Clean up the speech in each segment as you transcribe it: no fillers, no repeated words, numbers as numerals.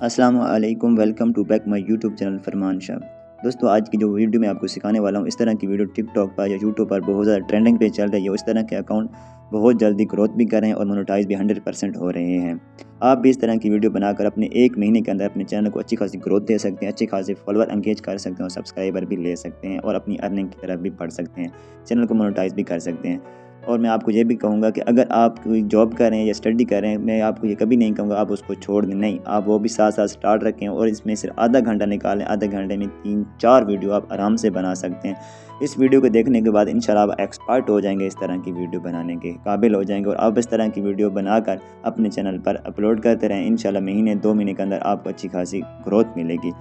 अस्सलामु अलैकुम, welcome to back my YouTube channel Farman Shah. दोस्तों, आज की जो वीडियो मैं आपको सिखाने वाला हूँ, इस तरह की वीडियो टिकटॉक पर या यूट्यूब पर बहुत ज़्यादा ट्रेंडिंग पे चल रही है। इस तरह के अकाउंट बहुत जल्दी ग्रोथ भी कर रहे हैं और मोनेटाइज भी 100% हो रहे हैं। आप भी इस तरह की वीडियो बनाकर अपने 1 महीने के अंदर अपने चैनल को अच्छी खासी ग्रोथ दे सकते हैं, अच्छे खासे फॉलोअर एंगेज कर सकते हैं और सब्सक्राइबर भी ले सकते हैं और अपनी अर्निंग की तरफ भी बढ़ सकते हैं, चैनल को मोनेटाइज भी कर सकते हैं। और मैं आपको ये भी कहूँगा कि अगर आप कोई जॉब कर रहे हैं या स्टडी कर रहे हैं, मैं आपको ये कभी नहीं कहूँगा आप उसको छोड़ दें, नहीं, आप वो भी साथ-साथ स्टार्ट रखें और इसमें सिर्फ आधा घंटा निकालें। आधे घंटे में 3-4 वीडियो आप आराम से बना सकते हैं। इस वीडियो को देखने के बाद इंशाल्लाह आप एक्सपर्ट हो जाएंगे, इस तरह की वीडियो बनाने के काबिल हो जाएंगे और आप इस तरह की वीडियो बनाकर अपने चैनल पर अपलोड करते रहें। इंशाल्लाह महीने 2 महीने के अंदर आपको अच्छी खासी ग्रोथ मिलेगी।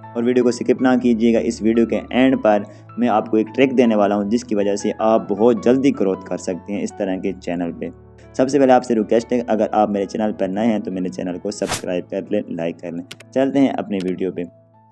और वीडियो को स्किप ना कीजिएगा। इस वीडियो के एंड पर मैं आपको एक ट्रिक देने वाला हूं, जिसकी वजह से आप बहुत जल्दी ग्रोथ कर सकते हैं इस तरह के चैनल पे। सबसे पहले आपसे रिक्वेस्ट है, अगर आप मेरे चैनल पर नए हैं तो मेरे चैनल को सब्सक्राइब कर लें, लाइक कर लें। चलते हैं अपने वीडियो पे।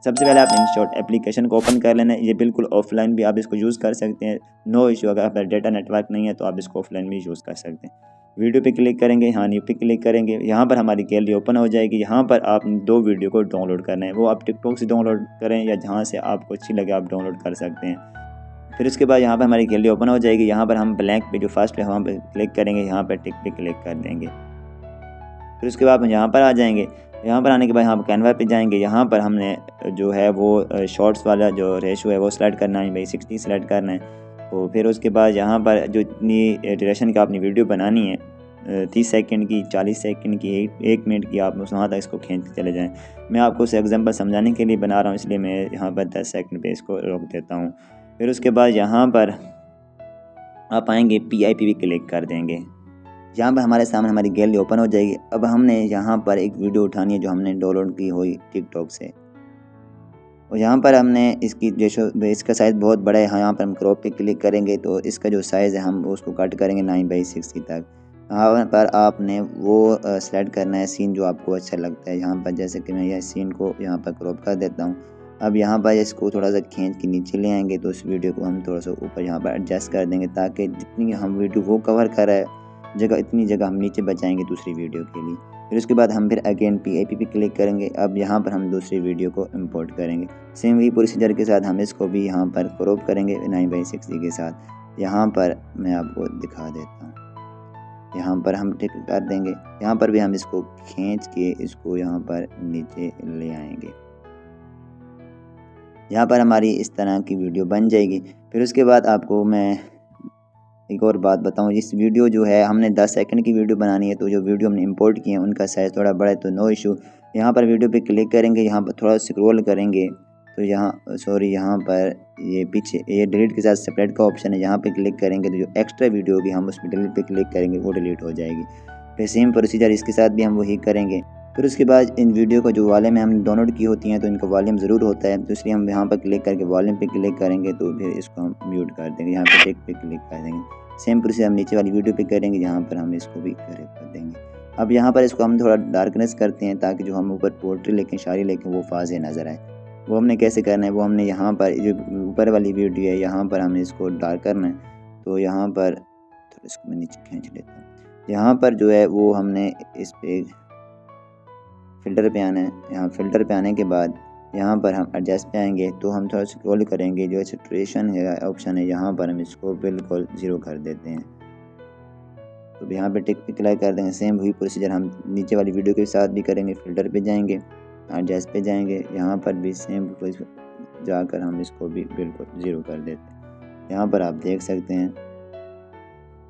सबसे पहले आप InShot एप्लीकेशन को ओपन कर लेना है। ये बिल्कुल ऑफलाइन भी आप इसको यूज़ कर सकते हैं, नो इशू। अगर आपका डेटा नेटवर्क नहीं है तो आप इसको ऑफलाइन भी यूज़ कर सकते हैं। वीडियो पे क्लिक करेंगे, हाँ न्यू पे क्लिक करेंगे, यहाँ पर हमारी गैलरी ओपन हो जाएगी। यहाँ पर आप 2 वीडियो को डाउनलोड करना है, वो आप टिकटॉक से डाउनलोड करें या जहाँ से आपको अच्छी लगे आप डाउनलोड कर सकते हैं। फिर उसके बाद यहाँ पर हमारी गैलरी ओपन हो जाएगी। यहाँ पर हम ब्लैंक पे जो फर्स्ट है वहाँ पर क्लिक करेंगे, यहाँ पर टिक पे क्लिक कर देंगे। फिर उसके बाद हम यहाँ पर आ जाएंगे। यहाँ पर आने के बाद यहाँ पर कैनवा पे जाएंगे। यहाँ पर हमने जो है वो शॉर्ट्स वाला जो रेशो है वो सिलेक्ट करना है, भाई 60 सेलेक्ट करना है। तो फिर उसके बाद यहाँ पर जो इतनी ड्यूरेशन का आपने वीडियो बनानी है, 30 सेकंड की, 40 सेकंड की, 1 मिनट की, आप वहाँ तक इसको खींच के चले जाएँ। मैं आपको उस एग्जांपल समझाने के लिए बना रहा हूँ, इसलिए मैं यहाँ पर 10 सेकंड पे इसको रोक देता हूँ। फिर उसके बाद यहाँ पर आप आएंगे, PIP भी क्लिक कर देंगे। यहाँ पर हमारे सामने हमारी गैलरी ओपन हो जाएगी। अब हमने यहाँ पर एक वीडियो उठानी है जो हमने डाउनलोड की हुई टिकटॉक से, और यहाँ पर हमने इसकी जैसे इसका साइज़ बहुत बड़ा है। यहाँ पर हम क्रॉप पे क्लिक करेंगे तो इसका जो साइज़ है हम उसको कट करेंगे 9/60 तक। यहाँ पर आपने वो सेलेक्ट करना है सीन जो आपको अच्छा लगता है। यहाँ पर जैसे कि मैं यह सीन को यहाँ पर क्रॉप कर देता हूँ। अब यहाँ पर इसको थोड़ा सा खींच के नीचे ले आएंगे तो इस वीडियो को हम थोड़ा सा ऊपर यहाँ पर एडजस्ट कर देंगे, ताकि जितनी हम वीडियो वो कवर कर रहा है जगह, इतनी जगह हम नीचे बचाएंगे दूसरी वीडियो के लिए। फिर उसके बाद हम फिर अगेन PIP पे क्लिक करेंगे। अब यहाँ पर हम दूसरी वीडियो को इंपोर्ट करेंगे। सेम वही प्रोसीजर के साथ हम इसको भी यहाँ पर क्रॉप करेंगे 9/60 के साथ। यहाँ पर मैं आपको दिखा देता हूँ। यहाँ पर हम टिक कर देंगे। यहाँ पर भी हम इसको खींच के इसको यहाँ पर नीचे ले आएंगे। यहाँ पर हमारी इस तरह की वीडियो बन जाएगी। फिर उसके बाद आपको मैं एक और बात बताऊँ, इस वीडियो जो है हमने 10 सेकंड की वीडियो बनानी है, तो जो वीडियो हमने इंपोर्ट किए हैं उनका साइज़ थोड़ा बड़ा है, तो नो इशू। यहाँ पर वीडियो पे क्लिक करेंगे, यहाँ पर थोड़ा स्क्रॉल करेंगे तो यहाँ पर ये पीछे ये डिलीट के साथ सेपरेट का ऑप्शन है, यहाँ पे क्लिक करेंगे तो जो एक्स्ट्रा वीडियो होगी हम उसमें डिलीट पे क्लिक करेंगे, वो डिलीट हो जाएगी। फिर सेम प्रोसीजर इसके साथ भी हम वही करेंगे। फिर उसके बाद इन वीडियो को जो वॉल्यूम में हमने डाउनलोड की होती हैं तो इनका वॉल्यूम ज़रूर होता है, तो इसलिए हम यहाँ पर क्लिक करके वॉल्यूम पे क्लिक करेंगे तो फिर इसको हम म्यूट कर देंगे। यहाँ पर टिक पे क्लिक कर देंगे। सेम प्रोसीजर हम नीचे वाली वीडियो पे करेंगे, यहाँ पर हम इसको भी कर देंगे। अब यहाँ पर इसको हम थोड़ा डार्कनेस करते हैं, ताकि जो हम ऊपर पोर्ट्री लेके शायरी लेके वो वाज़ेह नज़र आए। वो हमने कैसे करना है, वो हमने यहाँ पर जो ऊपर वाली वीडियो है यहाँ पर हमें इसको डार्क करना है। तो यहाँ पर थोड़ा इसको मैं नीचे खींच लेता हूँ। यहाँ पर जो है वो हमने इस पे फ़िल्टर पे आना है। यहाँ फ़िल्टर पे आने के बाद यहाँ पर हम एडजस्ट पे आएंगे तो हम थोड़ा स्क्रॉल करेंगे, जो सैचुरेशन है ऑप्शन है यहाँ पर हम इसको बिल्कुल 0 कर देते हैं। तो यहाँ पे टिक पे क्लिक कर देंगे। सेम वही प्रोसीजर हम नीचे वाली वीडियो के साथ भी करेंगे। फ़िल्टर पे जाएंगे, एडजस्ट पे जाएंगे, यहाँ पर भी सेम जाकर हम इसको भी बिल्कुल 0 कर देते हैं। यहाँ पर आप देख सकते हैं।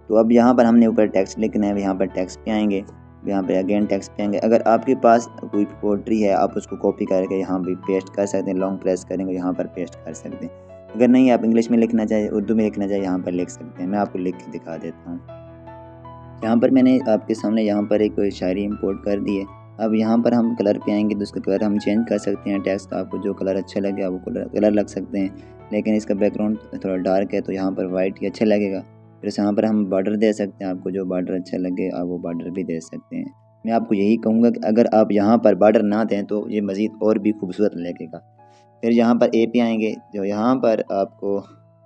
तो अब यहाँ पर हमने ऊपर टेक्स्ट लिखना है, यहाँ पर टेक्स्ट पे आएंगे, यहाँ पे अगेन टेक्स्ट पे आएंगे। अगर आपके पास कोई पोट्री है आप उसको कॉपी करके यहाँ भी पेस्ट कर सकते हैं, लॉन्ग प्रेस करेंगे यहाँ पर पेस्ट कर सकते हैं। अगर नहीं आप इंग्लिश में लिखना चाहे, उर्दू में लिखना चाहे, यहाँ पर लिख सकते हैं। मैं आपको लिख के दिखा देता हूँ। यहाँ पर मैंने आपके सामने यहाँ पर एक शायरी इंपोर्ट कर दी है। अब यहाँ पर हम कलर पे आएंगे तो उसका कलर हम चेंज कर सकते हैं। टेक्स्ट का आपको जो कलर अच्छा लगे आप वो कलर लग सकते हैं, लेकिन इसका बैकग्राउंड थोड़ा डार्क है तो यहाँ पर वाइट ही अच्छा लगेगा। फिर यहाँ पर हम बॉर्डर दे सकते हैं, आपको जो बॉर्डर अच्छा लगे आप वो बॉर्डर भी दे सकते हैं। मैं आपको यही कहूँगा कि अगर आप यहाँ पर बॉर्डर ना दें तो ये मज़ीद और भी खूबसूरत लगेगा। फिर यहाँ पर ए पे आएंगे, जो यहाँ पर आपको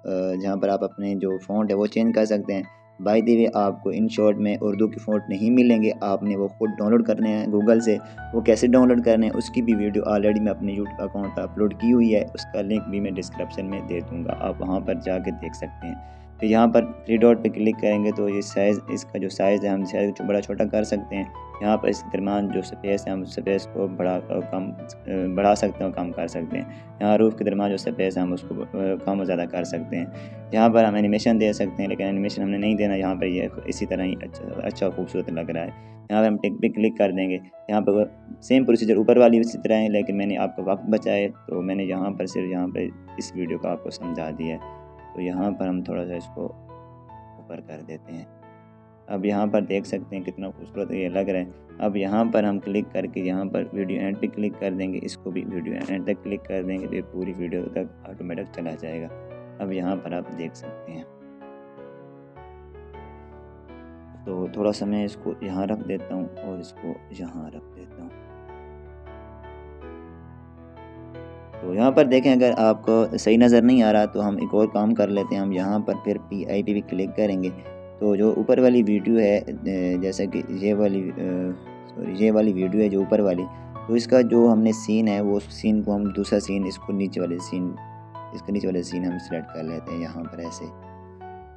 जहाँ पर आप अपने जो फ़ॉन्ट है वो चेंज कर सकते हैं। बाय द वे आपको इन शॉर्ट में उर्दू के फ़ॉन्ट नहीं मिलेंगे, आपने वो खुद डाउनलोड करने हैं गूगल से। वो कैसे डाउनलोड करने हैं उसकी भी वीडियो ऑलरेडी मैं अपने यूट्यूब अकाउंट पर अपलोड की हुई है, उसका लिंक भी मैं डिस्क्रिप्शन में दे दूँगा, आप वहाँ पर जाके देख सकते हैं। तो यहाँ पर थ्री डॉट पे क्लिक करेंगे तो ये साइज़, इसका जो साइज़ है हम साइज़ बड़ा छोटा कर सकते हैं। यहाँ पर इसके दरमियान जो स्पेस है हम स्पेस को बढ़ा सकते हैं और कम कर सकते हैं। यहाँ रूफ के दरमियान जो स्पेस है हम उसको कम और ज़्यादा कर सकते हैं। यहाँ पर हम एनिमेशन दे सकते हैं, लेकिन एनिमेशन हमने नहीं देना, यहाँ पर ये इसी तरह ही अच्छा खूबसूरत लग रहा है। यहाँ पर हम टिक पे क्लिक कर देंगे। यहाँ पर सेम प्रोसीजर ऊपर वाली उसी तरह है, लेकिन मैंने आपका वक्त बचाए तो मैंने यहाँ पर सिर्फ यहाँ पर इस वीडियो को आपको समझा दिया है। तो यहाँ पर हम थोड़ा सा इसको ऊपर कर देते हैं। अब यहाँ पर देख सकते हैं कितना खूबसूरत ये लग रहा है। अब यहाँ पर हम क्लिक करके यहाँ पर वीडियो एंड पे क्लिक कर देंगे, इसको भी वीडियो एंड तक क्लिक कर देंगे तो ये पूरी वीडियो तक ऑटोमेटिक चला जाएगा। अब यहाँ पर आप देख सकते हैं। तो थोड़ा सा मैं इसको यहाँ रख देता हूँ और इसको यहाँ रख देता हूँ। तो यहाँ पर देखें, अगर आपको सही नज़र नहीं आ रहा तो हम एक और काम कर लेते हैं। हम यहाँ पर फिर PI पे भी क्लिक करेंगे तो जो ऊपर वाली वीडियो है, जैसे कि ये वाली वीडियो है जो ऊपर वाली, तो इसका जो हमने सीन है वो सीन को हम दूसरा सीन इसके नीचे वाले सीन हम सिलेक्ट कर लेते हैं यहाँ पर ऐसे।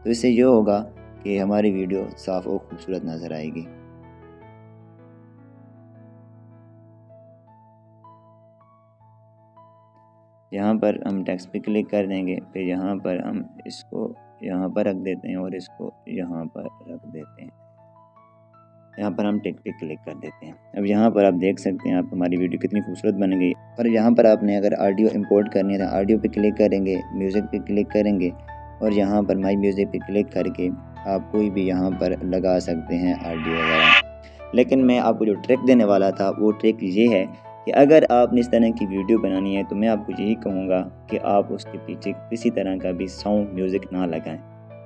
तो इससे ये होगा कि हमारी वीडियो साफ़ और खूबसूरत नज़र आएगी। यहाँ पर हम टेक्स्ट पे क्लिक कर देंगे, फिर यहाँ पर हम इसको यहाँ पर रख देते हैं और इसको यहाँ पर रख देते हैं। यहाँ पर हम टिक पे क्लिक कर देते हैं। अब यहाँ पर आप देख सकते हैं आप हमारी वीडियो कितनी खूबसूरत बन गई। और यहाँ पर आपने अगर ऑडियो इंपोर्ट करनी है तो ऑडियो पे क्लिक करेंगे, म्यूज़िक पे क्लिक करेंगे और यहाँ पर माई म्यूज़िक पे क्लिक करके आप कोई भी यहाँ पर लगा सकते हैं ऑडियो वगैरह। लेकिन मैं आपको जो ट्रिक देने वाला था वो ट्रिक ये है कि अगर आपने इस तरह की वीडियो बनानी है तो मैं आपको यही कहूँगा कि आप उसके पीछे किसी तरह का भी साउंड म्यूज़िक ना लगाएं।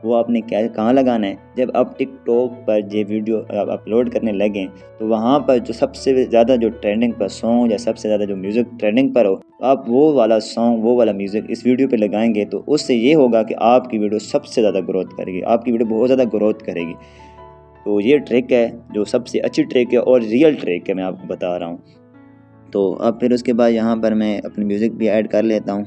वो आपने कहाँ लगाना है, जब आप टिकटॉक पर ये वीडियो अपलोड करने लगें तो वहाँ पर जो सबसे ज़्यादा जो ट्रेंडिंग पर सॉन्ग या सबसे ज़्यादा जो म्यूज़िक ट्रेंडिंग पर हो, आप वो वाला सॉन्ग वो वाला म्यूज़िक इस वीडियो पे लगाएंगे तो उससे ये होगा कि आपकी वीडियो सबसे ज़्यादा ग्रोथ करेगी, आपकी वीडियो बहुत ज़्यादा ग्रोथ करेगी। तो ये ट्रिक है जो सबसे अच्छी ट्रिक है और रियल ट्रिक है, मैं आपको बता रहा हूँ। तो अब फिर उसके बाद यहाँ पर मैं अपनी म्यूज़िक भी ऐड कर लेता हूँ।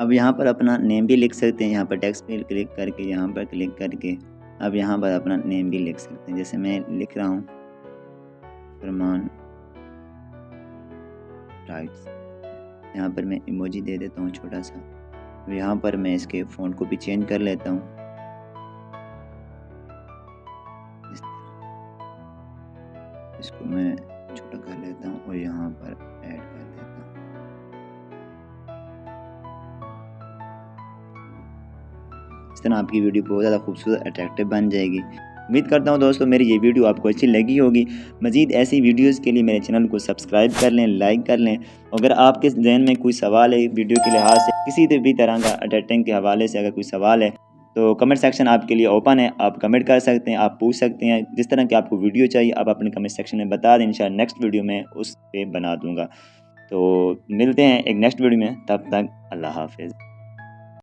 अब यहाँ पर अपना नेम भी लिख सकते हैं, यहाँ पर टेक्स्ट पे क्लिक करके यहाँ पर क्लिक करके अब यहाँ पर अपना नेम भी लिख सकते हैं। जैसे मैं लिख रहा हूँ फरमान राइट्स, यहाँ पर मैं इमोजी दे देता हूँ छोटा सा। यहाँ पर मैं इसके फ़ॉन्ट को भी चेंज कर लेता हूँ, इसको मैं छोटा कर लेता हूँ और यहाँ पर ऐड कर देता हूँ। इस तरह आपकी वीडियो बहुत ज़्यादा खूबसूरत अट्रैक्टिव बन जाएगी। उम्मीद करता हूँ दोस्तों मेरी ये वीडियो आपको अच्छी लगी होगी। मज़ीद ऐसी वीडियोज़ के लिए मेरे चैनल को सब्सक्राइब कर लें, लाइक कर लें। अगर आपके जहन में कोई सवाल है वीडियो के लिहाज से, किसी भी तरह का एडिटिंग के हवाले से अगर कोई सवाल है तो कमेंट सेक्शन आपके लिए ओपन है, आप कमेंट कर सकते हैं, आप पूछ सकते हैं। जिस तरह की आपको वीडियो चाहिए आप अपने कमेंट सेक्शन में बता दें, इंशाल्लाह नेक्स्ट वीडियो में उस पर बना दूँगा। तो मिलते हैं एक नेक्स्ट वीडियो में, तब तक अल्लाह हाफ़िज़।